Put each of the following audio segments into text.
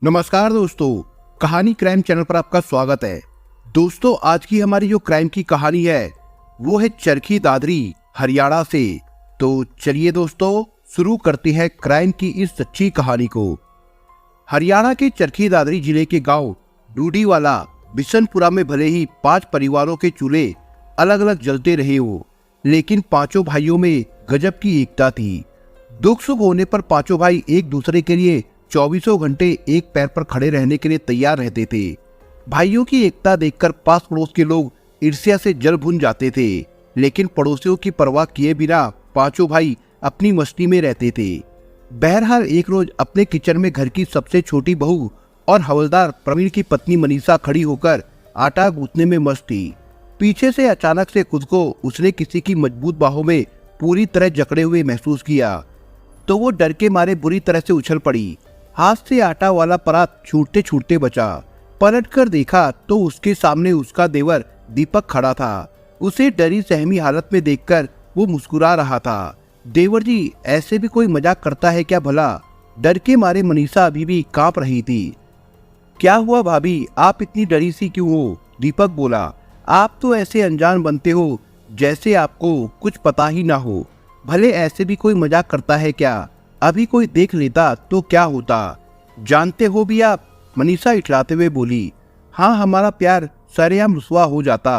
नमस्कार दोस्तों, कहानी क्राइम चैनल पर आपका स्वागत है। दोस्तों, आज की हमारी जो क्राइम की कहानी है वो है चरखी दादरी, हरियाणा से। तो चलिए दोस्तों, शुरू करते हैं क्राइम की इस सच्ची कहानी को। हरियाणा के चरखी दादरी जिले के गांव डूडीवाला बिशनपुरा में भले ही 5 परिवारों के चूल्हे अलग अलग जलते रहे हो, लेकिन पांचों भाइयों में गजब की एकता थी। दुख सुख होने पर पांचों भाई एक दूसरे के लिए 24 घंटे एक पैर पर खड़े रहने के लिए तैयार रहते थे। भाइयों की एकता देखकर पास पड़ोस के लोग ईर्ष्या से जल भुन जाते थे, लेकिन पड़ोसियों की परवाह किए बिना पांचों भाई अपनी मस्ती में रहते थे। बहरहाल एक रोज अपने किचन में घर की सबसे छोटी बहू और हवलदार प्रवीण की पत्नी मनीषा खड़ी होकर आटा गूंथने में मस्त थी। पीछे से अचानक से खुद को उसने किसी की मजबूत बाहों में पूरी तरह जकड़े हुए महसूस किया, तो वो डर के मारे बुरी तरह से उछल पड़ी। हाथ से आटा वाला परात छूटते छूटते बचा। पलटकर देखा तो उसके सामने उसका देवर दीपक खड़ा था। उसे डरी सहमी हालत में देखकर वो मुस्कुरा रहा था। देवर जी, ऐसे भी कोई मजाक करता है क्या भला? डर के मारे मनीषा अभी भी कांप रही थी। क्या हुआ भाभी, आप इतनी डरी सी क्यों हो? दीपक बोला। आप तो ऐसे अनजान बनते हो जैसे आपको कुछ पता ही ना हो। भले ऐसे भी कोई मजाक करता है क्या? अभी कोई देख लेता तो क्या होता? जानते हो भी आप? मनीषा इटलाते हुए बोली। हाँ, हमारा प्यार सरेआम रुसवा हो जाता।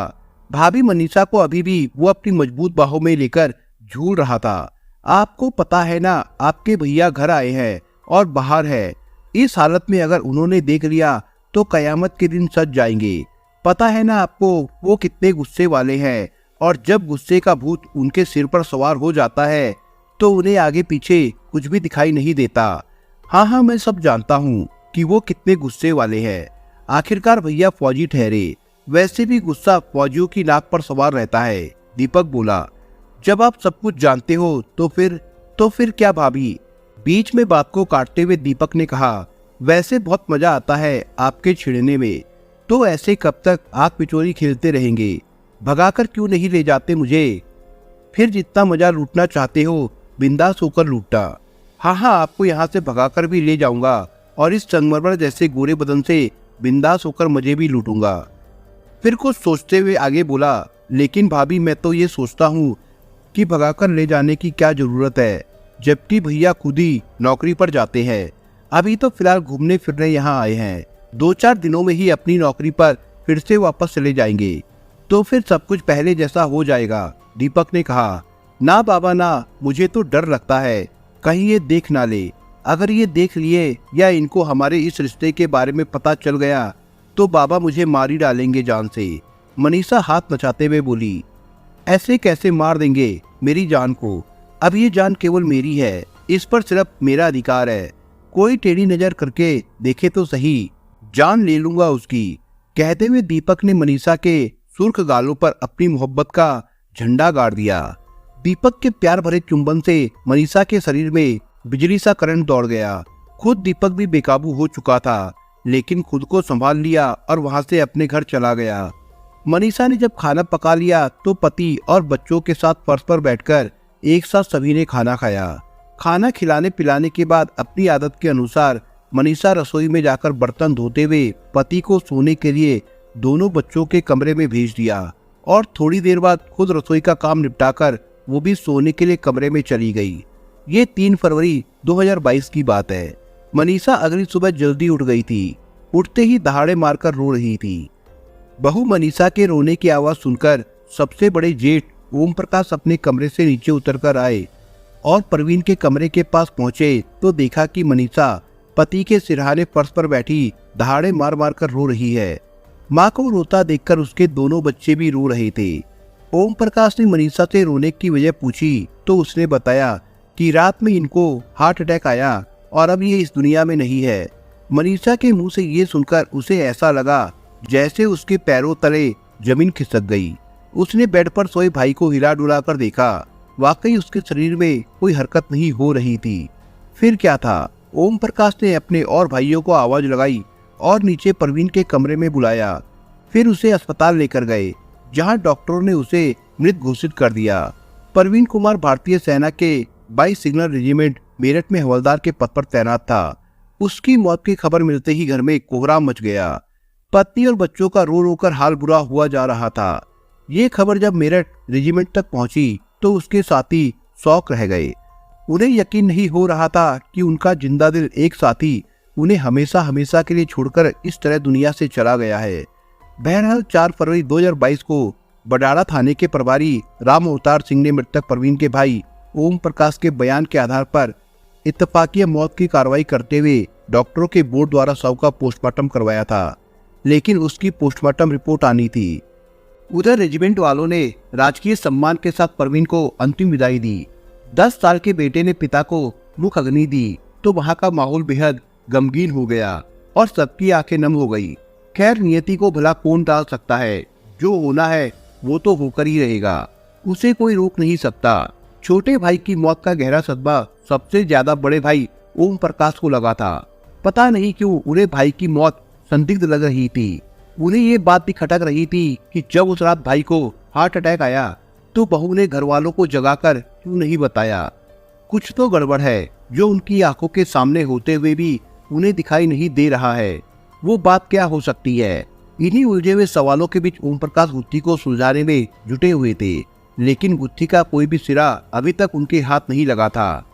भाभी मनीषा को अभी भी वो अपनी मजबूत बाहों में लेकर झूल रहा था। आपको पता है ना, आपके भैया घर आए हैं और बाहर है। इस हालत में अगर उन्होंने देख लिया तो कयामत के दिन सज जाएंगे। पता है ना आपको वो कितने गुस्से वाले हैं, और जब गुस्से का भूत उनके सिर पर सवार हो जाता है तो उन्हें आगे पीछे कुछ भी दिखाई नहीं देता। हाँ, मैं सब जानता हूँ कि वो कितने गुस्से वाले हैं। आखिरकार भैया फौजी ठहरे, वैसे भी गुस्सा फौजियों की नाक पर सवार रहता है। दीपक बोला। जब आप सब कुछ जानते हो तो फिर क्या भाभी? बीच में बात को काटते हुए दीपक ने कहा। वैसे बहुत मजा आता है आपके छिड़ने में, तो ऐसे कब तक आग पिचोरी खेलते रहेंगे? भगाकर क्यों नहीं ले जाते मुझे? फिर जितना मजा लूटना चाहते हो बिंदास होकर लूटा। हाँ, आपको यहाँ से भगाकर भी ले जाऊंगा और इस संगमरमर जैसे गोरे बदन से बिंदास होकर मजे भी लूटूंगा। फिर कुछ सोचते हुए आगे बोला। लेकिन भाभी, मैं तो ये सोचता हूँ कि भगाकर ले जाने की क्या जरूरत है, जबकि भैया खुद ही नौकरी पर जाते हैं। अभी तो फिलहाल घूमने फिरने यहाँ आए हैं, 2-4 दिनों में ही अपनी नौकरी पर फिर से वापस चले जाएंगे, तो फिर सब कुछ पहले जैसा हो जाएगा। दीपक ने कहा। ना बाबा ना, मुझे तो डर लगता है कहीं ये देख ना ले। अगर ये देख लिए या इनको हमारे इस रिश्ते के बारे में पता चल गया तो बाबा मुझे मार ही डालेंगे जान से। मनीषा हाथ नचाते हुए बोली। ऐसे कैसे मार देंगे मेरी जान को? अब ये जान केवल मेरी है, इस पर सिर्फ मेरा अधिकार है। कोई टेढ़ी नजर करके देखे तो सही, जान ले लूंगा उसकी। कहते हुए दीपक ने मनीषा के सुर्ख गालों पर अपनी मोहब्बत का झंडा गाड़ दिया। दीपक के प्यार भरे चुंबन से मनीषा के शरीर में बिजली सा करंट दौड़ गया। खुद दीपक भी बेकाबू हो चुका था, लेकिन खुद को संभाल लिया और वहां से अपने घर चला गया। मनीषा ने जब खाना पका लिया तो पति और बच्चों के साथ फर्श पर बैठकर एक साथ सभी ने खाना खाया। खाना खिलाने पिलाने के बाद अपनी आदत के अनुसार मनीषा रसोई में जाकर बर्तन धोते हुए पति को सोने के लिए दोनों बच्चों के कमरे में भेज दिया, और थोड़ी देर बाद खुद रसोई का काम निपटाकर वो भी सोने के लिए कमरे में चली गई। ये 3 फरवरी 2022 की बात है। मनीषा अगली सुबह जल्दी उठ गई थी। उठते ही दहाड़े मारकर रो रही थी। बहू मनीषा के रोने की आवाज सुनकर सबसे बड़े जेठ ओम प्रकाश अपने कमरे से नीचे उतरकर आए और प्रवीण के कमरे के पास पहुंचे तो देखा कि मनीषा पति के सिरहाने फर्श पर बैठी दहाड़े मार मार कर रो रही है। माँ को रोता देखकर उसके दोनों बच्चे भी रो रहे थे। ओम प्रकाश ने मनीषा से रोने की वजह पूछी तो उसने बताया कि रात में इनको हार्ट अटैक आया और अब ये इस दुनिया में नहीं है। मनीषा के मुंह से ये सुनकर उसे ऐसा लगा जैसे उसके पैरों तले जमीन खिसक गई। उसने बेड पर सोए भाई को हिला डुला कर देखा। वाकई उसके शरीर में कोई हरकत नहीं हो रही थी। फिर क्या था? ओम प्रकाश ने अपने और भाइयों को आवाज लगाई और नीचे प्रवीण के कमरे में बुलाया। फिर उसे अस्पताल लेकर गए, जहां डॉक्टरों ने उसे मृत घोषित कर दिया। प्रवीण कुमार भारतीय सेना के 22 सिग्नल रेजिमेंट मेरठ में हवलदार के पद पर तैनात था। उसकी मौत की खबर मिलते ही घर में कोहराम मच गया। पत्नी और बच्चों का रो रो कर हाल बुरा हुआ जा रहा था। ये खबर जब मेरठ रेजिमेंट तक पहुंची तो उसके साथी शौक रह गए। उन्हें यकीन नहीं हो रहा था कि उनका जिंदा दिल एक साथी उन्हें हमेशा हमेशा के लिए छोड़कर इस तरह दुनिया से चला गया है। बहरहाल 4 फरवरी 2022 को बडाड़ा थाने के प्रभारी राम अवतार सिंह ने मृतक प्रवीण के भाई ओम प्रकाश के बयान के आधार पर इत्तफाकिया मौत की कार्रवाई करते हुए डॉक्टरों के बोर्ड द्वारा शव का पोस्टमार्टम करवाया था, लेकिन उसकी पोस्टमार्टम रिपोर्ट आनी थी। उधर रेजिमेंट वालों ने राजकीय सम्मान के साथ प्रवीण को अंतिम विदाई दी। 10 साल के बेटे ने पिता को मुख अग्नि दी तो वहां का माहौल बेहद गमगीन हो गया और सबकी आंखें नम हो गई। खैर, नियति को भला कौन टाल सकता है, जो होना है वो तो होकर ही रहेगा, उसे कोई रोक नहीं सकता। छोटे भाई की मौत का गहरा सदमा सबसे ज्यादा बड़े भाई ओम प्रकाश को लगा था। पता नहीं क्यों उन्हें भाई की मौत संदिग्ध लग रही थी। उन्हें ये बात भी खटक रही थी कि जब उस रात भाई को हार्ट अटैक आया तो बहू ने घर वालों को जगाकर क्यों नहीं बताया। कुछ तो गड़बड़ है जो उनकी आंखों के सामने होते हुए भी उन्हें दिखाई नहीं दे रहा है। वो बात क्या हो सकती है? इन्हीं उलझे हुए सवालों के बीच ओम प्रकाश गुत्थी को सुलझाने में जुटे हुए थे, लेकिन गुत्थी का कोई भी सिरा अभी तक उनके हाथ नहीं लगा था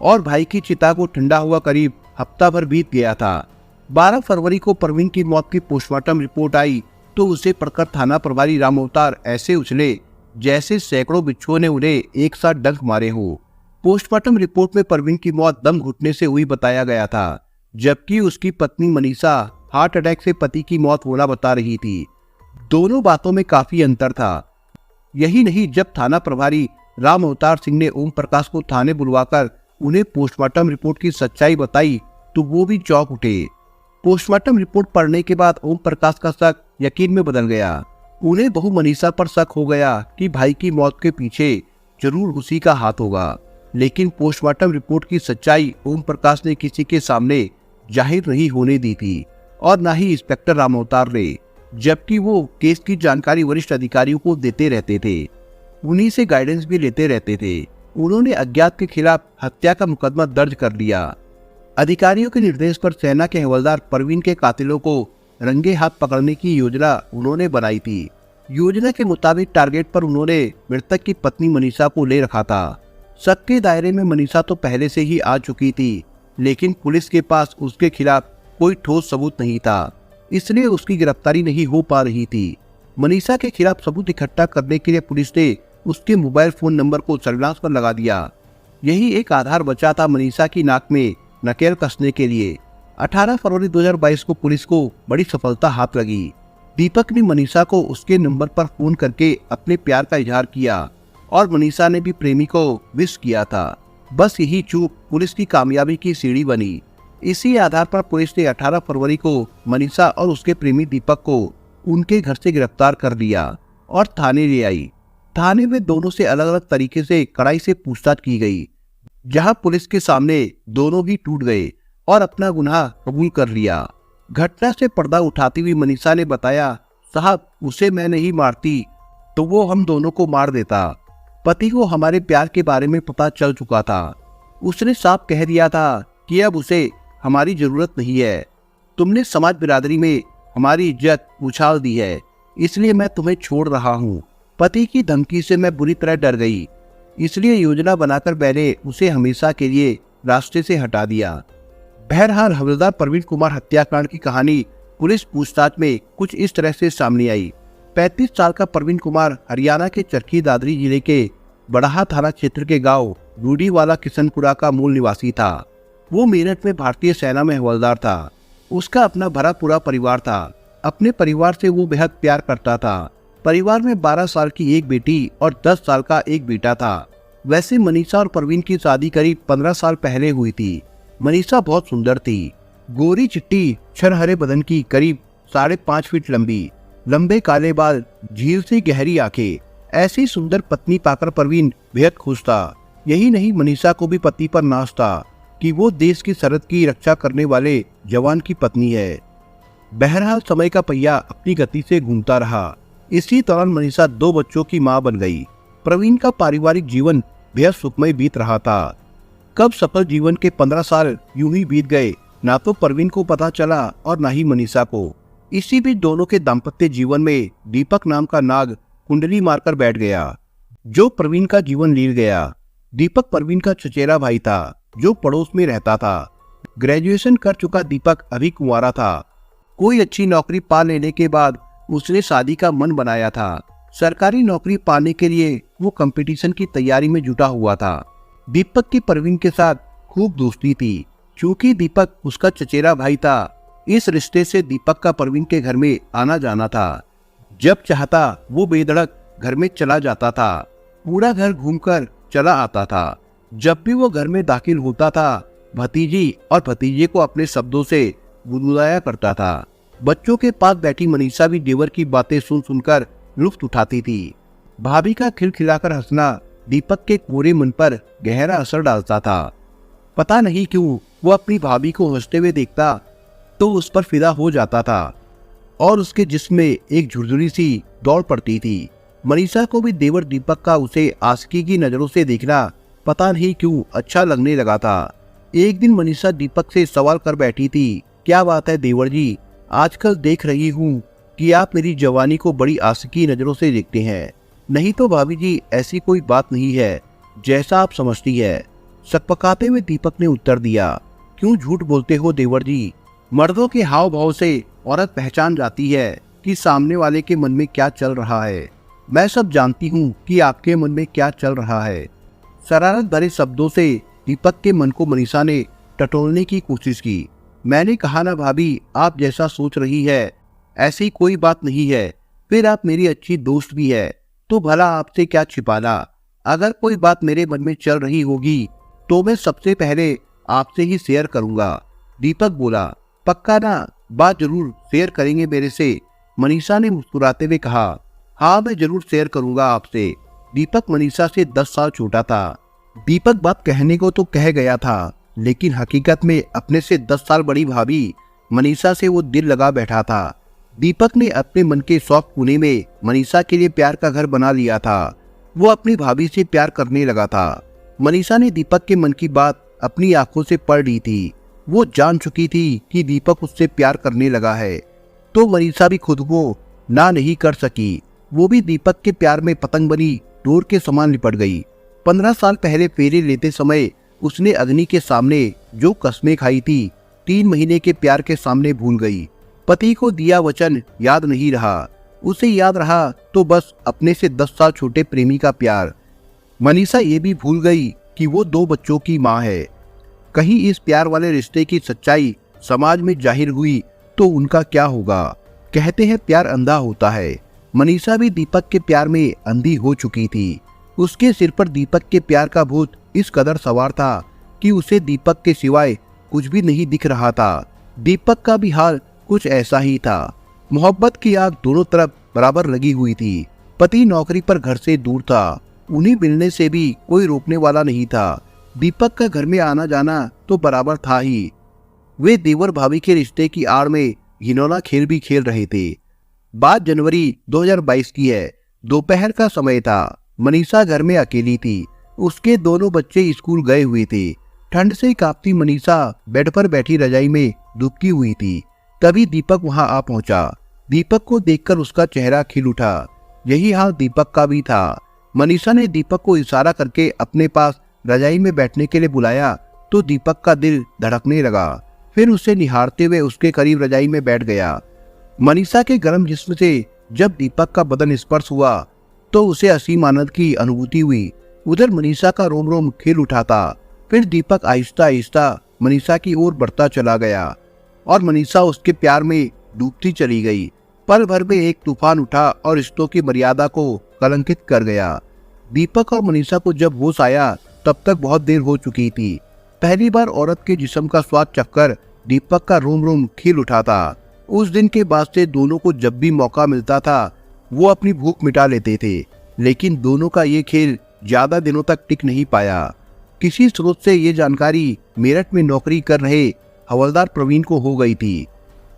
और भाई की चिता को ठंडा हुआ करीब हफ्ता भर बीत गया था। 12 फरवरी को प्रवीण की मौत की पोस्टमार्टम रिपोर्ट आई तो उसे पढ़कर थाना प्रभारी राम अवतार ऐसे उछले जैसे सैकड़ों बिच्छुओं ने उन्हें एक साथ डंक मारे हो। पोस्टमार्टम रिपोर्ट में प्रवीण की मौत दम घुटने से हुई बताया गया था, जबकि उसकी पत्नी मनीषा हार्ट अटैक से पति की मौत होना बता रही थी। दोनों बातों में काफी अंतर था। यही नहीं, जब थाना प्रभारी राम अवतार सिंह ने ओम प्रकाश को थाने बुलवाकर उन्हें पोस्टमार्टम रिपोर्ट की सच्चाई बताई तो वो भी चौंक उठे। पोस्टमार्टम रिपोर्ट पढ़ने के बाद ओम प्रकाश का शक यकीन में बदल गया। उन्हें बहू मनीषा पर शक हो गया कि भाई की मौत के पीछे जरूर उसी का हाथ होगा, लेकिन पोस्टमार्टम रिपोर्ट की सच्चाई ओम प्रकाश ने किसी के सामने जाहिर नहीं होने दी थी और न ही इंस्पेक्टर राम अवतार ने, जबकि वो केस की जानकारी वरिष्ठ अधिकारियों को देते रहते थे, उन्हीं से गाइडेंस भी लेते रहते थे। उन्होंने अज्ञात के खिलाफ हत्या का मुकदमा दर्ज कर लिया। अधिकारियों के निर्देश पर सेना के हवलदार प्रवीण के कातिलों को रंगे हाथ पकड़ने की योजना उन्होंने बनाई थी। योजना के मुताबिक टारगेट पर उन्होंने मृतक की पत्नी मनीषा को ले रखा था। शक के दायरे में मनीषा तो पहले से ही आ चुकी थी, लेकिन पुलिस के पास उसके खिलाफ कोई ठोस सबूत नहीं था, इसलिए उसकी गिरफ्तारी नहीं हो पा रही थी। मनीषा के खिलाफ सबूत इकट्ठा करने के लिए पुलिस ने उसके मोबाइल फोन नंबर को सर्विलांस पर लगा दिया। यही एक आधार बचा था मनीषा की नाक में नकेल कसने के लिए। 18 फरवरी 2022 को पुलिस को बड़ी सफलता हाथ लगी। दीपक ने मनीषा को उसके नंबर पर फोन करके अपने प्यार का इजहार किया और मनीषा ने भी प्रेमी को विश किया था। बस यही चूक पुलिस की कामयाबी की सीढ़ी बनी। इसी आधार पर पुलिस ने 18 फरवरी को मनीषा और उसके प्रेमी दीपक को उनके घर से गिरफ्तार कर लिया और थाने ले आई। थाने में दोनों से अलग अलग तरीके से कड़ाई से पूछताछ की गई, जहां पुलिस के सामने दोनों ही टूट गए और अपना गुनाह कबूल कर लिया। घटना से पर्दा उठाती हुई मनीषा ने बताया, साहब उसे मैं नहीं मारती तो वो हम दोनों को मार देता। पति को हमारे प्यार के बारे में पता चल चुका था। उसने साफ कह दिया था कि अब उसे हमारी जरूरत नहीं है। तुमने समाज बिरादरी में हमारी इज्जत उछाल दी है, इसलिए मैं तुम्हें छोड़ रहा हूँ। पति की धमकी से मैं बुरी तरह डर गई, इसलिए योजना बनाकर मैंने उसे हमेशा के लिए रास्ते से हटा दिया। बहरहाल हवलदार प्रवीण कुमार हत्याकांड की कहानी पुलिस पूछताछ में कुछ इस तरह से सामने आई। 35 साल का प्रवीण कुमार हरियाणा के चरखी दादरी जिले के बड़ाहा थाना क्षेत्र के गांव रूडीवाला किशनपुरा का मूल निवासी था। वो मेरठ में भारतीय सेना में हवलदार था। उसका अपना भरा पूरा परिवार था। अपने परिवार से वो बेहद प्यार करता था। परिवार में 12 साल की एक बेटी और 10 साल का एक बेटा था। वैसे मनीषा और प्रवीण की शादी करीब 15 साल पहले हुई थी। मनीषा बहुत सुंदर थी, गोरी चिट्टी छरहरे बदन की, करीब 5.5 फीट लंबी, लंबे काले बाल, झील से गहरी आंखें। ऐसी सुंदर पत्नी पाकर प्रवीण बेहद खुश था। यही नहीं, मनीषा को भी पति पर नाज था कि वो देश की सरहद की रक्षा करने वाले जवान की पत्नी है। बहरहाल समय का पहिया अपनी गति से घूमता रहा। इसी दौरान मनीषा 2 बच्चों की मां बन गई। प्रवीण का पारिवारिक जीवन बेहद सुखमय बीत रहा था। कब सफल जीवन के 15 साल यूं ही बीत गए ना तो परवीन को पता चला और ना ही मनीषा को। इसी बीच दोनों के दाम्पत्य जीवन में दीपक नाम का नाग कुंडली मारकर बैठ गया, जो परवीन का जीवन लील गया। दीपक परवीन का चचेरा भाई था, जो पड़ोस में रहता था। ग्रेजुएशन कर चुका दीपक अभी कुंवारा था। कोई अच्छी नौकरी पा लेने के बाद उसने शादी का मन बनाया था। सरकारी नौकरी पाने के लिए वो कंपटीशन की तैयारी में जुटा हुआ था। दीपक की परवीन के साथ खूब दोस्ती थी। क्योंकि दीपक उसका चचेरा भाई था, इस रिश्ते से दीपक का परवीन के घर में आना जाना था। जब चाहता वो बेधड़क घर में चला जाता था, पूरा घर घूमकर चला आता था। जब भी वो घर में दाखिल होता था, भतीजी और भतीजे को अपने शब्दों से गुदगुदाया करता था। बच्चों के पास बैठी मनीषा भी देवर की बातें सुन सुनकर लुत्फ उठाती थी। भाभी का खिलखिलाकर हंसना दीपक के कोरे मन पर गहरा असर डालता था। पता नहीं क्यों वो अपनी भाभी को हंसते हुए देखता तो उस पर फिदा हो जाता था और उसके जिस्म में एक झुरझुरी सी दौड़ पड़ती थी। मनीषा को भी देवर दीपक का उसे आशिकी की नजरों से देखना पता नहीं क्यों अच्छा लगने लगा था। एक दिन मनीषा दीपक से सवाल कर बैठी थी, क्या बात है देवर जी, आजकल देख रही हूँ कि आप मेरी जवानी को बड़ी आशिकी नजरों से देखते हैं। नहीं तो भाभी जी, ऐसी कोई बात नहीं है, जैसा आप समझती है। सकपकाते हुए दीपक ने उत्तर दिया, क्यों झूठ बोलते हो देवर जी, मर्दों के हाव भाव से औरत पहचान जाती है कि सामने वाले के मन में क्या चल रहा है। मैं सब जानती हूँ कि आपके मन में क्या चल रहा है। शरारत भरे शब्दों से दीपक के मन को मनीषा ने टटोलने की कोशिश की। मैंने कहा ना भाभी, आप जैसा सोच रही है ऐसी कोई बात नहीं है। फिर आप मेरी अच्छी दोस्त भी है, तो भला आपसे क्या छिपाना। अगर कोई बात मेरे मन में चल रही होगी तो मैं सबसे पहले आपसे ही शेयर करूंगा। दीपक बोला, पक्का ना, बात जरूर शेयर करेंगे मेरे से। मनीषा ने मुस्कुराते हुए कहा, हाँ मैं जरूर शेयर करूंगा आपसे। दीपक मनीषा से 10 साल छोटा था। दीपक बात कहने को तो कह गया था, लेकिन हकीकत में अपने से 10 साल बड़ी भाभी मनीषा से वो दिल लगा बैठा था। दीपक ने अपने मन के शौक कोने में मनीषा के लिए प्यार का घर बना लिया था। वो अपनी भाभी से प्यार करने लगा था। मनीषा ने दीपक के मन की बात अपनी आंखों से पढ़ ली थी। वो जान चुकी थी कि दीपक उससे प्यार करने लगा है, तो मनीषा भी खुद को ना नहीं कर सकी। वो भी दीपक के प्यार में पतंग बनी डोर के समान लिपट गई। 15 साल पहले फेरे लेते समय उसने अग्नि के सामने जो कस्में खाई थी, 3 महीने के प्यार के सामने भूल गई। पति को दिया वचन याद नहीं रहा। उसे याद रहा तो बस अपने से 10 साल छोटे प्रेमी का प्यार। मनीषा ये भी भूल गई कि वो 2 बच्चों की माँ है। कहीं इस प्यार वाले रिश्ते की सच्चाई समाज में जाहिर हुई तो उनका क्या होगा। कहते हैं प्यार अंधा होता है। मनीषा भी दीपक के प्यार में अंधी हो चुकी थी। उसके सिर पर दीपक के प्यार का भूत इस कदर सवार था कि उसे दीपक के सिवाय कुछ भी नहीं दिख रहा था। दीपक का भी हाल कुछ ऐसा ही था। मोहब्बत की आग दोनों तरफ बराबर लगी हुई थी। पति नौकरी पर घर से दूर था, उन्हें मिलने से भी कोई रोकने वाला नहीं था। दीपक का घर में आना जाना तो बराबर था ही। वे देवर भाभी के रिश्ते की आड़ में घिनौना खेल भी खेल रहे थे। बात जनवरी 2022 की है। दोपहर का समय था। मनीषा घर में अकेली थी। उसके दोनों बच्चे स्कूल गए हुए थे। ठंड से कांपती मनीषा बेड पर बैठी रजाई में दुबकी हुई थी। तभी दीपक वहां आ पहुंचा। दीपक को देखकर उसका चेहरा खिल उठा। यही हाल दीपक का भी था। मनीषा ने दीपक को इशारा करके अपने पास रजाई में बैठने के लिए बुलाया तो दीपक का दिल धड़कने लगा। फिर उसे निहारते हुए उसके करीब रजाई में बैठ गया। मनीषा के गर्म जिस्म से जब दीपक का बदन स्पर्श हुआ तो उसे असीम आनंद की अनुभूति हुई। उधर मनीषा का रोम रोम खिल उठा था। फिर दीपक आहिस्ता आहिस्ता मनीषा की ओर बढ़ता चला गया और मनीषा उसके प्यार में डूबती चली गई। पल भर में एक तूफान उठा और रिश्तों की मर्यादा को कलंकित कर गया। दीपक और मनीषा को जब होश आया तब तक बहुत देर हो चुकी थी। पहली बार औरत के जिस्म का स्वाद चखकर दीपक का रोम रोम खिल उठा था। उस दिन के बाद से दोनों को जब भी मौका मिलता था वो अपनी भूख मिटा लेते थे। लेकिन दोनों का ये खेल ज्यादा दिनों तक टिक नहीं पाया। किसी स्रोत से ये जानकारी मेरठ में नौकरी कर रहे हवलदार प्रवीण को हो गई थी।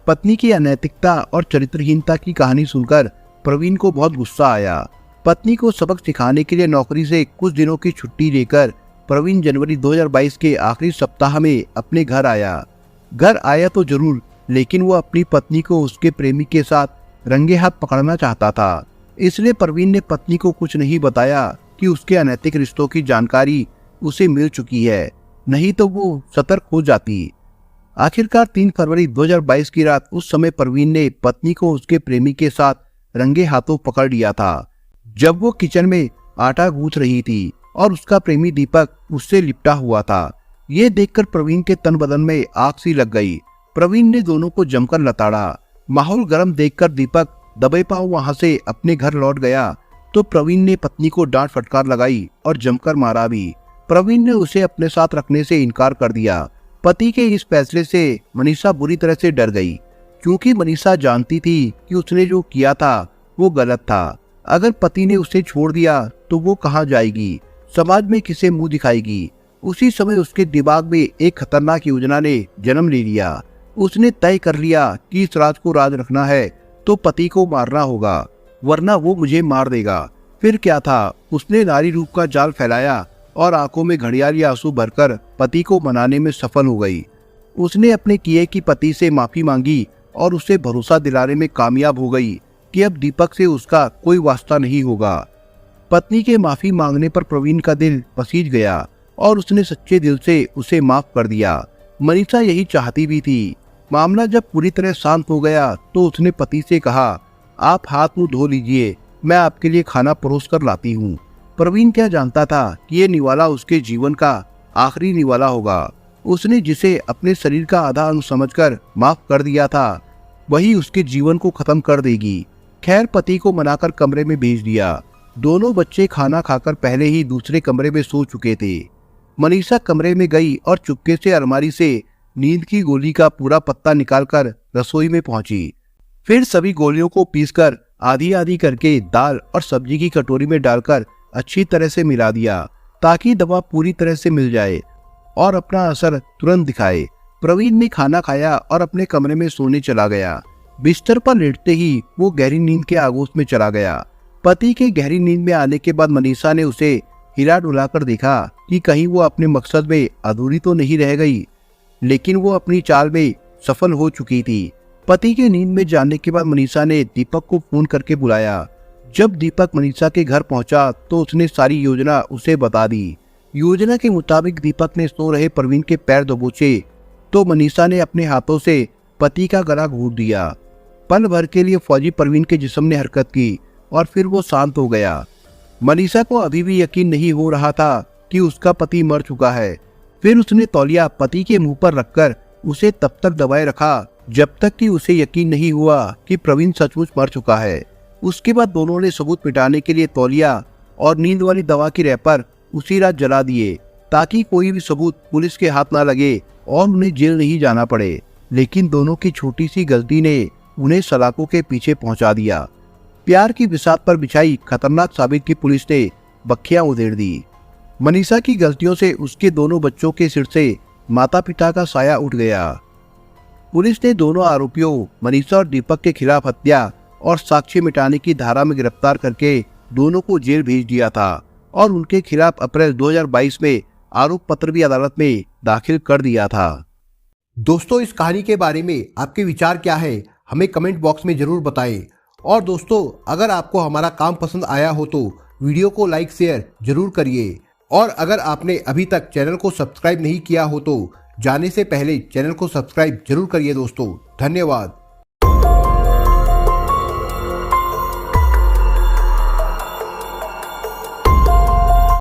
पत्नी की अनैतिकता और चरित्रहीनता की कहानी सुनकर प्रवीण को बहुत गुस्सा आया। पत्नी को सबक सिखाने के लिए नौकरी से कुछ दिनों की छुट्टी लेकर प्रवीण जनवरी 2022 के आखिरी सप्ताह में अपने घर आया। घर आया तो जरूर, लेकिन वो अपनी पत्नी को उसके प्रेमी के साथ रंगे हाथ पकड़ना चाहता था। इसलिए परवीन ने पत्नी को कुछ नहीं बताया कि उसके अनैतिक रिश्तों की जानकारी उसे मिल चुकी है, नहीं तो वो सतर्क हो जाती। आखिरकार 3 फरवरी 2022 की रात उस समय परवीन ने पत्नी को उसके प्रेमी के साथ रंगे हाथों पकड़ लिया था, जब वो किचन में आटा गूंथ रही थी और उसका प्रेमी दीपक उससे लिपटा हुआ था। ये देखकर प्रवीण के तन बदन में आग सी लग गई। प्रवीण ने दोनों को जमकर लताड़ा। माहौल गर्म देखकर दीपक दबे पांव वहां से अपने घर लौट गया तो प्रवीण ने पत्नी को डांट फटकार लगाई और जमकर मारा भी। प्रवीण ने उसे अपने साथ रखने से इनकार कर दिया। पति के इस फैसले से मनीषा बुरी तरह से डर गई, क्योंकि मनीषा जानती थी कि उसने जो किया था वो गलत था। अगर पति ने उसे छोड़ दिया तो वो कहाँ जाएगी, समाज में किसे मुंह दिखाएगी। उसी समय उसके दिमाग में एक खतरनाक योजना ने जन्म ले लिया। उसने तय कर लिया कि इस राज को राज रखना है तो पति को मारना होगा, वरना वो मुझे मार देगा। फिर क्या था, उसने नारी रूप का जाल फैलाया और आंखों में घड़ियाली आंसू भरकर पति को मनाने में सफल हो गई। उसने अपने किए की पति से माफी मांगी और उसे भरोसा दिलाने में कामयाब हो गई कि अब दीपक से उसका कोई वास्ता नहीं होगा। पत्नी के माफी मांगने पर प्रवीण का दिल पसीज गया और उसने सच्चे दिल से उसे माफ कर दिया। मनीषा यही चाहती भी थी। मामला जब पूरी तरह शांत हो गया तो उसने पति से कहा, आप हाथ मुंह धो लीजिए, मैं आपके लिए खाना परोस कर लाती हूँ। प्रवीण क्या जानता था कि ये निवाला उसके जीवन का आखिरी निवाला होगा। उसने जिसे अपने शरीर का आधा अंग समझकर माफ कर दिया था, वही उसके जीवन को खत्म कर देगी। खैर, पति को मनाकर कमरे में भेज दिया। दोनों बच्चे खाना खाकर पहले ही दूसरे कमरे में सो चुके थे। मनीषा कमरे में गई और चुपके से अलमारी से नींद की गोली का पूरा पत्ता निकालकर रसोई में पहुंची। फिर सभी गोलियों को पीसकर आधी आधी करके दाल और सब्जी की कटोरी में डालकर अच्छी तरह से मिला दिया, ताकि दवा पूरी तरह से मिल जाए और अपना असर तुरंत दिखाए। प्रवीण ने खाना खाया और अपने कमरे में सोने चला गया। बिस्तर पर लेटते ही वो गहरी नींद के आगोश में चला गया। पति के गहरी नींद में आने के बाद मनीषा ने उसे हिला डुलाकर देखा कि कहीं वो अपने मकसद में अधूरी तो नहीं रह गई, लेकिन वो अपनी चाल में सफल हो चुकी थी। पति के नींद में जाने के बाद मनीषा ने दीपक को फोन करके बुलाया। जब दीपक मनीषा के घर पहुंचा तो उसने सारी योजना उसे बता दी। योजना के मुताबिक दीपक ने सो रहे प्रवीण के पैर दबोचे तो मनीषा ने अपने हाथों से पति का गला घोंट दिया। पल भर के लिए फौजी प्रवीण के जिस्म ने हरकत की और फिर वो शांत हो गया। मनीषा को अभी भी यकीन नहीं हो रहा था कि उसका पति मर चुका है। फिर उसने तौलिया पति के मुंह पर रखकर उसे तब तक दबाए रखा जब तक कि उसे यकीन नहीं हुआ कि प्रवीण सचमुच मर चुका है। उसके बाद दोनों ने सबूत मिटाने के लिए तौलिया और नींद वाली दवा की रैपर उसी रात जला दिए, ताकि कोई भी सबूत पुलिस के हाथ ना लगे और उन्हें जेल नहीं जाना पड़े। लेकिन दोनों की छोटी सी गलती ने उन्हें सलाखों के पीछे पहुंचा दिया। प्यार की बिसात पर बिछाई खतरनाक साबित की पुलिस ने बखियां उधेड़ दी। मनीषा की गलतियों से उसके दोनों बच्चों के सिर से माता पिता का साया उठ गया। पुलिस ने दोनों आरोपियों मनीषा और दीपक के खिलाफ हत्या और साक्ष्य मिटाने की धारा में गिरफ्तार करके दोनों को जेल भेज दिया था और उनके खिलाफ अप्रैल 2022 में आरोप पत्र भी अदालत में दाखिल कर दिया था। दोस्तों, इस कहानी के बारे में आपके विचार क्या है, हमें कमेंट बॉक्स में जरूर बताएं। और दोस्तों, अगर आपको हमारा काम पसंद आया हो तो वीडियो को लाइक शेयर जरूर करिए। और अगर आपने अभी तक चैनल को सब्सक्राइब नहीं किया हो तो जाने से पहले चैनल को सब्सक्राइब जरूर करिए। दोस्तों, धन्यवाद।